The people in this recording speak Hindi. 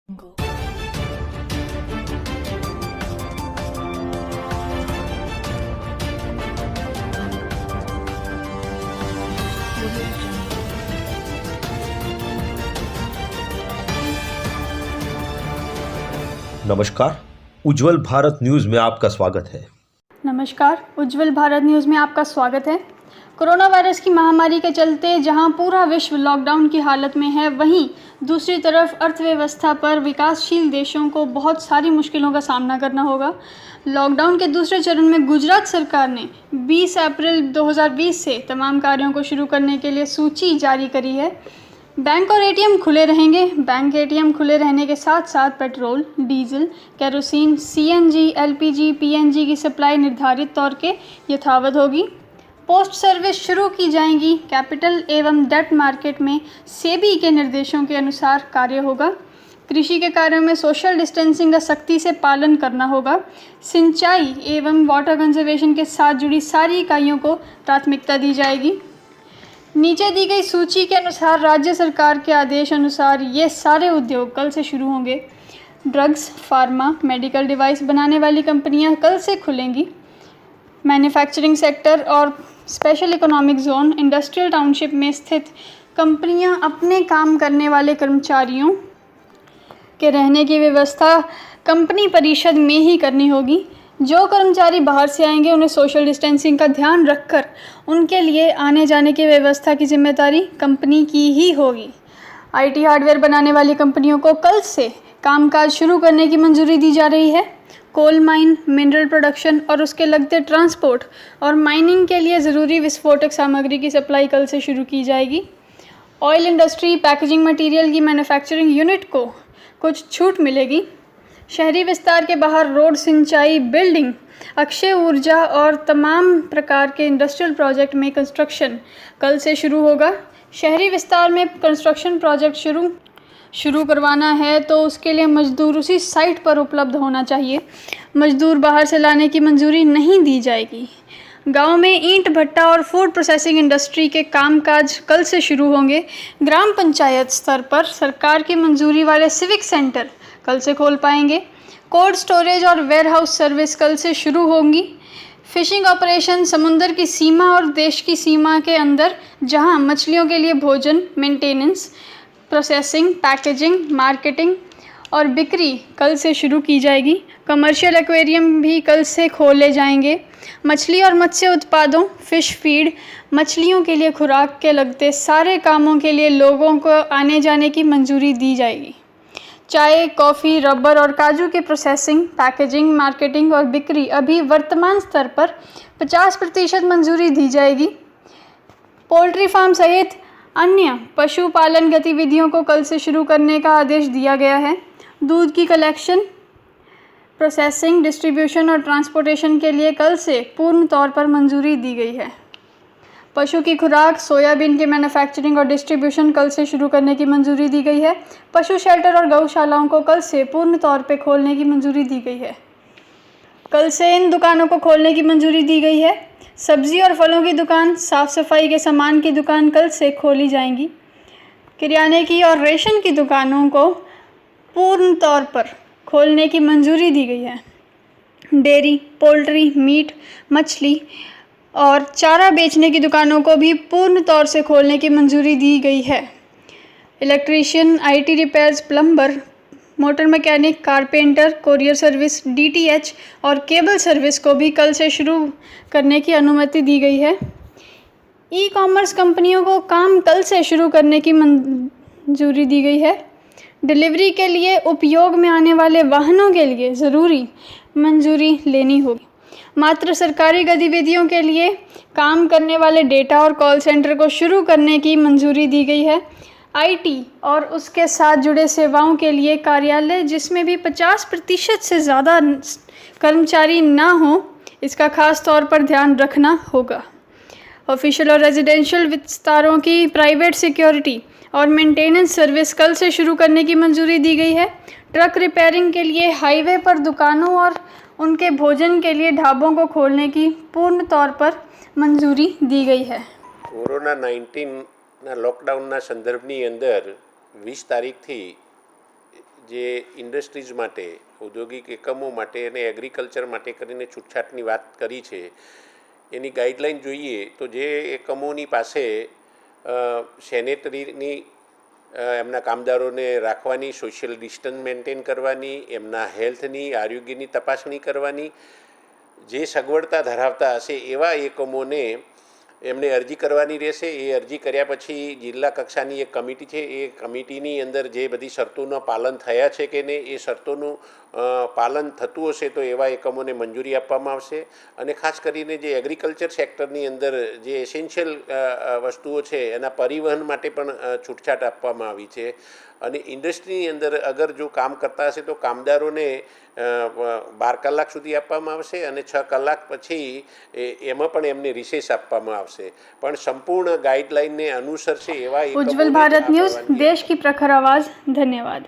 नमस्कार, उज्जवल भारत न्यूज़ में आपका स्वागत है। नमस्कार, उज्जवल भारत न्यूज़ में आपका स्वागत है। कोरोना वायरस की महामारी के चलते जहां पूरा विश्व लॉकडाउन की हालत में है, वहीं दूसरी तरफ अर्थव्यवस्था पर विकासशील देशों को बहुत सारी मुश्किलों का सामना करना होगा। लॉकडाउन के दूसरे चरण में गुजरात सरकार ने 20 अप्रैल 2020 से तमाम कार्यों को शुरू करने के लिए सूची जारी करी है। बैंक और एटीएम खुले रहेंगे। बैंक एटीएम खुले रहने के साथ साथ petrol, diesel, kerosene, CNG, LPG, PNG की सप्लाई निर्धारित तौर के यथावत होगी। पोस्ट सर्विस शुरू की जाएंगी। कैपिटल एवं डेट मार्केट में सेबी के निर्देशों के अनुसार कार्य होगा। कृषि के कार्यों में सोशल डिस्टेंसिंग का सख्ती से पालन करना होगा। सिंचाई एवं वाटर कंजर्वेशन के साथ जुड़ी सारी इकाइयों को प्राथमिकता दी जाएगी। नीचे दी गई सूची के अनुसार राज्य सरकार के आदेश अनुसार ये सारे उद्योग कल से शुरू होंगे। ड्रग्स, फार्मा, मेडिकल डिवाइस बनाने वाली कंपनियां कल से खुलेंगी। मैन्युफैक्चरिंग सेक्टर और special economic zone, industrial township में स्थित कंपनियां अपने काम करने वाले कर्मचारियों के रहने की व्यवस्था कंपनी परिषद में ही करनी होगी। जो कर्मचारी बाहर से आएंगे उन्हें सोशल डिस्टेंसिंग का ध्यान रखकर उनके लिए आने जाने की व्यवस्था की जिम्मेदारी कंपनी की ही होगी। आईटी हार्डवेयर बनाने वाली कंपनियों को कल से कामकाज शुरू करने की मंजूरी दी जा रही है। कोल माइन, मिनरल प्रोडक्शन और उसके लगते ट्रांसपोर्ट और माइनिंग के लिए ज़रूरी विस्फोटक सामग्री की सप्लाई कल से शुरू की जाएगी। ऑयल इंडस्ट्री, पैकेजिंग मटेरियल की मैन्युफैक्चरिंग यूनिट को कुछ छूट मिलेगी। शहरी विस्तार के बाहर रोड, सिंचाई, बिल्डिंग, अक्षय ऊर्जा और तमाम प्रकार के इंडस्ट्रियल प्रोजेक्ट में कंस्ट्रक्शन कल से शुरू होगा। शहरी विस्तार में कंस्ट्रक्शन प्रोजेक्ट शुरू करवाना है तो उसके लिए मजदूर उसी साइट पर उपलब्ध होना चाहिए। मजदूर बाहर से लाने की मंजूरी नहीं दी जाएगी। गांव में ईंट भट्टा और फूड प्रोसेसिंग इंडस्ट्री के कामकाज कल से शुरू होंगे। ग्राम पंचायत स्तर पर सरकार की मंजूरी वाले सिविक सेंटर कल से खोल पाएंगे। कोल्ड स्टोरेज और वेयरहाउस सर्विस कल से शुरू होंगी। फिशिंग ऑपरेशन समुद्र की सीमा और देश की सीमा के अंदर जहां मछलियों के लिए भोजन, मेंटेनेंस, प्रोसेसिंग, पैकेजिंग, मार्केटिंग और बिक्री कल से शुरू की जाएगी। कमर्शियल एक्वेरियम भी कल से खोले जाएंगे। मछली और मत्स्य उत्पादों, फिश फीड, मछलियों के लिए खुराक के लगते सारे कामों के लिए लोगों को आने जाने की मंजूरी दी जाएगी। चाय, कॉफ़ी, रबर और काजू की प्रोसेसिंग, पैकेजिंग, मार्केटिंग और बिक्री अभी वर्तमान स्तर पर 50% मंजूरी दी जाएगी। पोल्ट्री फार्म सहित अन्य पशुपालन गतिविधियों को कल से शुरू करने का आदेश दिया गया है। दूध की कलेक्शन, प्रोसेसिंग, डिस्ट्रीब्यूशन और ट्रांसपोर्टेशन के लिए कल से पूर्ण तौर पर मंजूरी दी गई है। पशु की खुराक, सोयाबीन के मैन्युफैक्चरिंग और डिस्ट्रीब्यूशन कल से शुरू करने की मंजूरी दी गई है। पशु शेल्टर और गौशालाओं को कल से पूर्ण तौर पर खोलने की मंजूरी दी गई है। कल से इन दुकानों को खोलने की मंजूरी दी गई है। सब्जी और फलों की दुकान, साफ़ सफाई के सामान की दुकान कल से खोली जाएंगी। किराने की और रेशन की दुकानों को पूर्ण तौर पर खोलने की मंजूरी दी गई है। डेयरी, पोल्ट्री, मीट, मछली और चारा बेचने की दुकानों को भी पूर्ण तौर से खोलने की मंजूरी दी गई है। Electrician, IT repairs, plumber, motor mechanic, carpenter, courier service, DTH और केबल सर्विस को भी कल से शुरू करने की अनुमति दी गई है। ई कॉमर्स कंपनियों को काम कल से शुरू करने की मंजूरी दी गई है। डिलीवरी के लिए उपयोग में आने वाले वाहनों के लिए ज़रूरी मंजूरी लेनी होगी। मात्र सरकारी गतिविधियों के लिए काम करने वाले डेटा और कॉल सेंटर को शुरू करने की मंजूरी दी गई है। आईटी और उसके साथ जुड़े सेवाओं के लिए कार्यालय जिसमें भी 50% से ज़्यादा कर्मचारी ना हो, इसका खास तौर पर ध्यान रखना होगा। ऑफिशियल और रेजिडेंशियल विस्तारों की प्राइवेट सिक्योरिटी और मेंटेनेंस सर्विस कल से शुरू करने की मंजूरी दी गई है। ट्रक रिपेयरिंग के लिए हाईवे पर दुकानों और उनके भोजन के लिए ढाबों को खोलने की पूर्ण तौर पर મંજૂરી દી ગઈ है। કોરોના 19ના લોકડાઉનના સંદર્ભની અંદર 20 તારીખથી જે ઇન્ડસ્ટ્રીઝ માટે, ઔદ્યોગિક એકમો માટે અને એગ્રીકલ્ચર માટે કરીને છૂટછાટની વાત કરી છે, એની ગાઈડલાઇન જોઈએ તો જે એકમોની પાસે સેનેટરીની એમના કામદારોને રાખવાની, સોશિયલ ડિસ્ટન્સ મેન્ટેન કરવાની, એમના હેલ્થની, આરોગ્યની તપાસણી કરવાની જે સગવડતા ધરાવતા હશે એવા એકમોને એમને અરજી કરવાની રહેશે. એ અરજી કર્યા પછી જિલ્લા કક્ષાની એક કમિટી છે, એ કમિટીની અંદર જે બધી શરતોના પાલન થયા છે કે નહીં, એ શરતોનું પાલન થતું હશે તો એવા એકમોને મંજૂરી આપવામાં આવશે. અને ખાસ કરીને જે એગ્રીકલ્ચર સેક્ટરની અંદર જે એસેન્શિયલ વસ્તુઓ છે એના પરિવહન માટે પણ છૂટછાટ આપવામાં આવી છે. અને ઇન્ડસ્ટ્રીની અંદર અગર જો કામ કરતા હશે તો કામદારોને 12 કલાક સુધી આપવામાં આવશે અને 6 કલાક પછી એમાં પણ એમને રિસેસ આપવામાં આવશે. પણ સંપૂર્ણ ગાઈડલાઇનને અનુસરશે એવા उज्जवल भारत न्यूज़, देश की प्रखर आवाज़। धन्यवाद।